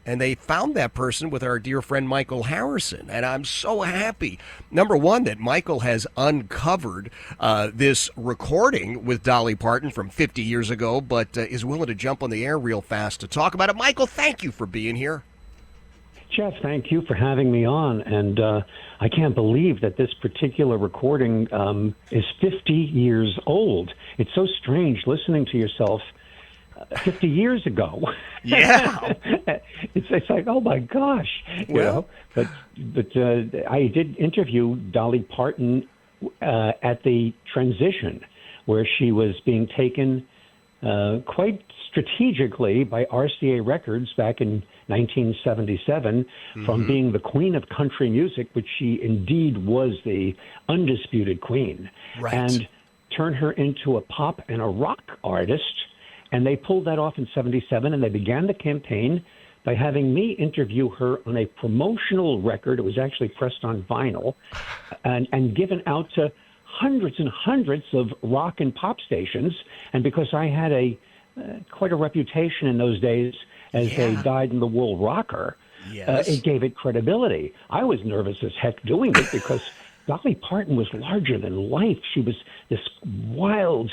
and they found that person with our dear friend Michael Harrison. And I'm so happy, number one, that Michael has uncovered this recording with Dolly Parton from 50 years ago, but is willing to jump on the air real fast to talk about it. Michael, thank you for being here. Jeff, thank you for having me on. And I can't believe that this particular recording is 50 years old. It's so strange listening to yourself 50 years ago. Yeah. it's like, oh my gosh. Well, But I did interview Dolly Parton at the transition, where she was being taken quite strategically by RCA Records back in 1977 from being the queen of country music, which she indeed was the undisputed queen, right, and turn her into a pop and a rock artist. And they pulled that off in 77, and they began the campaign by having me interview her on a promotional record. It was actually pressed on vinyl and given out to hundreds and hundreds of rock and pop stations. And because I had quite a reputation in those days as a dyed-in-the-wool rocker, it gave it credibility. I was nervous as heck doing it because Dolly Parton was larger than life. She was this wild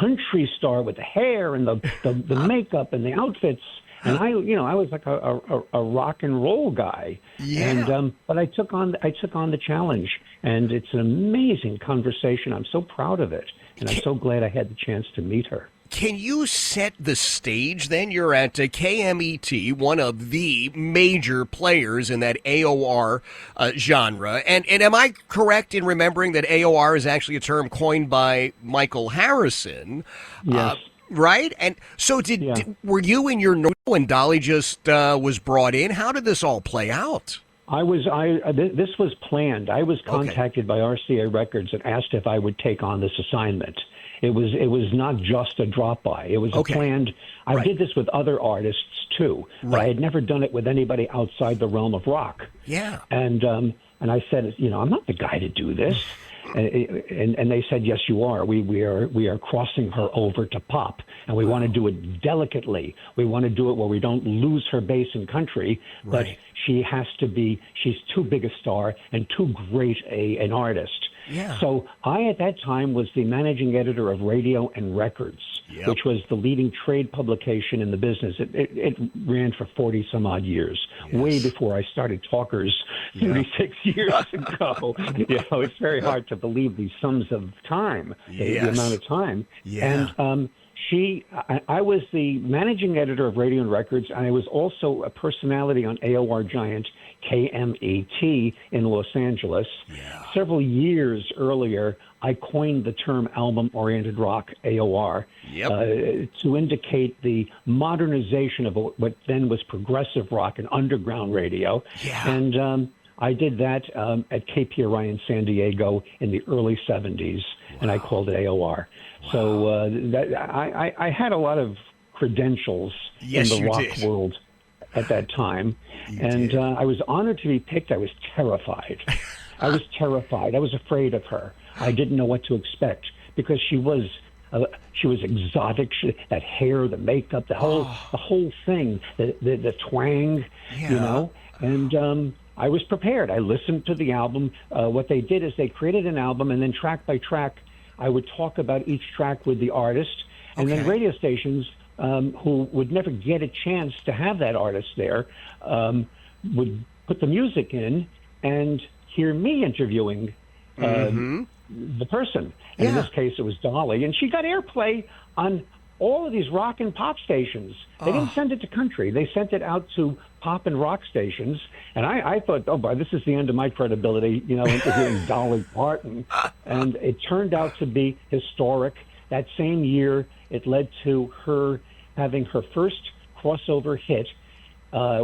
country star with the hair and the makeup and the outfits. And I was like a rock and roll guy. And but I took on the challenge, and it's an amazing conversation. I'm so proud of it, and I'm so glad I had the chance to meet her. Can you set the stage then? You're at KMET, one of the major players in that AOR genre. And am I correct in remembering that AOR is actually a term coined by Michael Harrison? Yes. Right? And so were you in your know when Dolly just was brought in? How did this all play out? This was planned. I was contacted by RCA Records and asked if I would take on this assignment. It was not just a drop-by. It was a planned. I did this with other artists too, but I had never done it with anybody outside the realm of rock. Yeah. And I said, I'm not the guy to do this. And they said, yes, you are. We are crossing her over to pop, and we want to do it delicately. We want to do it where we don't lose her base in country, but she's too big a star and too great an artist. Yeah. So I, at that time, was the managing editor of Radio and Records, which was the leading trade publication in the business. It ran for 40-some-odd years, way before I started Talkers 36 years ago. It's very hard to believe these sums of time, the amount of time. Yeah. And I was the managing editor of Radio and Records, and I was also a personality on AOR giant KMET in Los Angeles. Yeah. Several years earlier, I coined the term album-oriented rock, AOR, to indicate the modernization of what then was progressive rock and underground radio. Yeah. And I did that at KPRI in San Diego in the early 70s, and I called it AOR. Wow. So I had a lot of credentials in the rock world at that time. I was honored to be picked. I was terrified. I was afraid of her. I didn't know what to expect because she was exotic. That hair, the makeup, the whole thing, the twang, And I was prepared. I listened to the album. What they did is they created an album, and then track by track, I would talk about each track with the artist, and then radio stations who would never get a chance to have that artist there would put the music in and hear me interviewing the person. And in this case, it was Dolly. And she got airplay on all of these rock and pop stations. They didn't send it to country. They sent it out to pop and rock stations. And I thought, oh, boy, this is the end of my credibility, interviewing Dolly Parton. And it turned out to be historic. That same year, it led to her having her first crossover hit,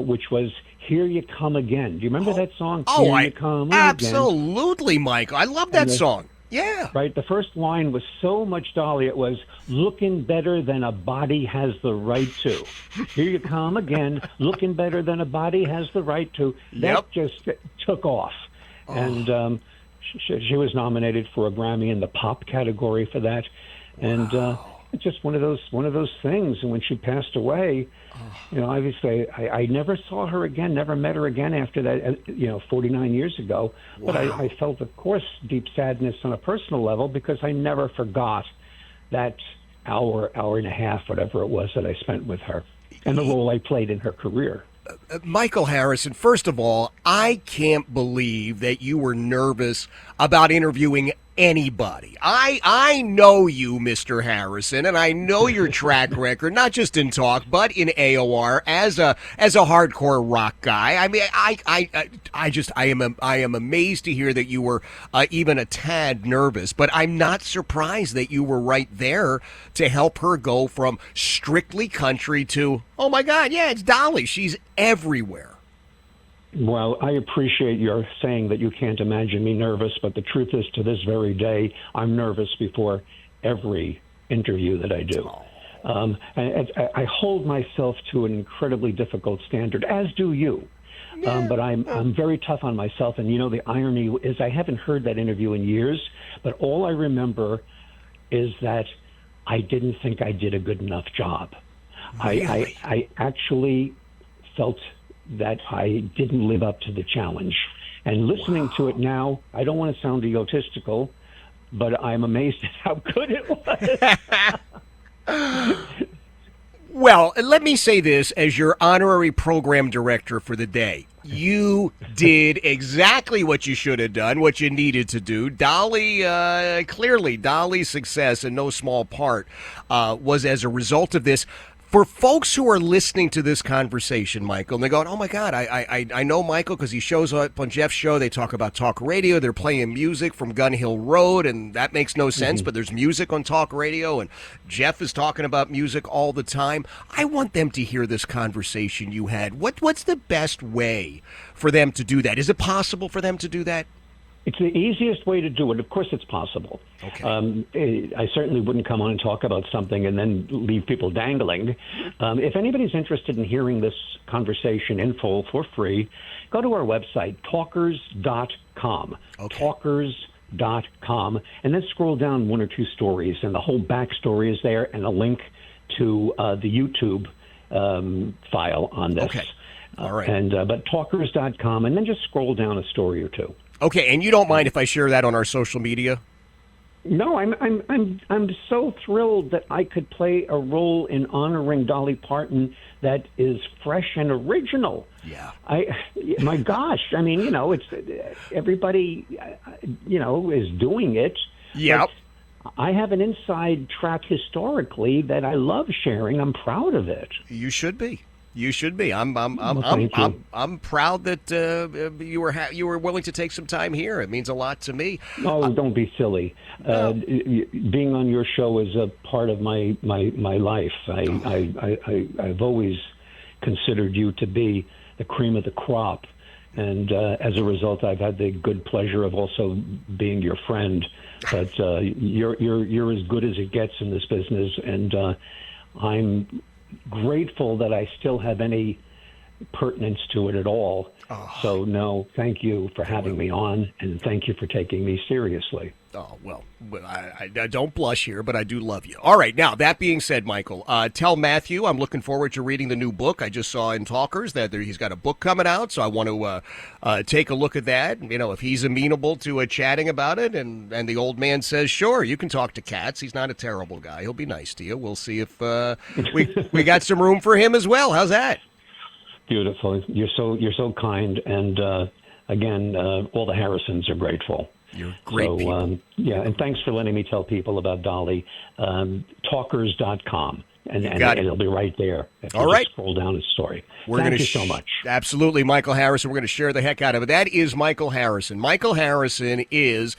which was Here You Come Again. Do you remember that song? Here You Come Absolutely, Mike. I love that song. Yeah. Right. The first line was so much Dolly. It was looking better than a body has the right to. Here you come again. Looking better than a body has the right to. That just took off. And she was nominated for a Grammy in the pop category for that. And it's just one of those things. And when she passed away, obviously I never saw her again, never met her again after that, 49 years ago. Wow. But I felt, of course, deep sadness on a personal level because I never forgot that hour and a half, whatever it was, that I spent with her and the role I played in her career. Michael Harrison, first of all, I can't believe that you were nervous about interviewing anybody. I know you, Mr. Harrison, and I know your track record, not just in talk, but in AOR as a hardcore rock guy. I mean, I am amazed to hear that you were even a tad nervous, but I'm not surprised that you were right there to help her go from strictly country to, oh my God, yeah, it's Dolly. She's everywhere. Well, I appreciate your saying that you can't imagine me nervous, but the truth is, to this very day, I'm nervous before every interview that I do. I hold myself to an incredibly difficult standard, as do you. But I'm very tough on myself, and the irony is I haven't heard that interview in years, but all I remember is that I didn't think I did a good enough job. Really? I actually felt that I didn't live up to the challenge. And listening to it now, I don't want to sound egotistical, but I'm amazed at how good it was. Well, let me say this as your honorary program director for the day. You did exactly what you should have done, what you needed to do. Clearly, Dolly's success in no small part was as a result of this. For folks who are listening to this conversation, Michael, and they're going, oh, my God, I know Michael because he shows up on Jeff's show. They talk about talk radio. They're playing music from Gun Hill Road, and that makes no sense, but there's music on talk radio, and Jeff is talking about music all the time. I want them to hear this conversation you had. What's the best way for them to do that? Is it possible for them to do that? It's the easiest way to do it. Of course, it's possible. Okay. I certainly wouldn't come on and talk about something and then leave people dangling. If anybody's interested in hearing this conversation in full for free, go to our website, talkers.com. Okay. Talkers.com. And then scroll down one or two stories, and the whole backstory is there, and a link to the YouTube file on this. Okay. All right. But talkers.com, and then just scroll down a story or two. Okay, and you don't mind if I share that on our social media? No, I'm so thrilled that I could play a role in honoring Dolly Parton that is fresh and original. Yeah. My gosh, I mean, it's everybody, is doing it. Yep. I have an inside track historically that I love sharing. I'm proud of it. You should be. You should be. I'm proud that you were willing to take some time here. It means a lot to me. Oh, don't be silly. No. Being on your show is a part of my life. I've always considered you to be the cream of the crop, and as a result, I've had the good pleasure of also being your friend. But you're as good as it gets in this business, and I'm grateful that I still have any pertinence to it at all. So, no, thank you for having me on, and thank you for taking me seriously. Oh, well, I don't blush here, but I do love you. All right, now, that being said, Michael, tell Matthew I'm looking forward to reading the new book. I just saw in Talkers that he's got a book coming out, so I want to take a look at that. If he's amenable to chatting about it, and the old man says, sure, you can talk to Katz. He's not a terrible guy. He'll be nice to you. We'll see if we got some room for him as well. How's that? Beautiful. You're so kind, and again, all the Harrisons are grateful. You're great people. Yeah, and thanks for letting me tell people about Dolly. Talkers.com, and it'll be right there. All right. Scroll down his story. Thank you so much. Absolutely, Michael Harrison. We're going to share the heck out of it. That is Michael Harrison. Michael Harrison is,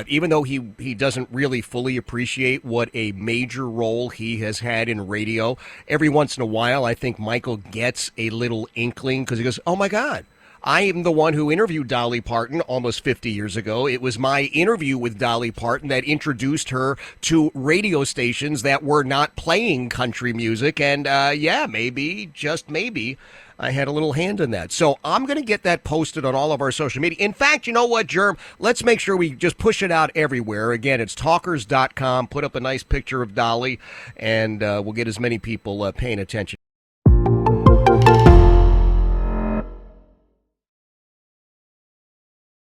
even though he doesn't really fully appreciate what a major role he has had in radio, every once in a while I think Michael gets a little inkling because he goes, oh, my God. I am the one who interviewed Dolly Parton almost 50 years ago. It was my interview with Dolly Parton that introduced her to radio stations that were not playing country music. And maybe, just maybe, I had a little hand in that. So I'm going to get that posted on all of our social media. In fact, you know what, Germ? Let's make sure we just push it out everywhere. Again, it's talkers.com. Put up a nice picture of Dolly, and we'll get as many people paying attention.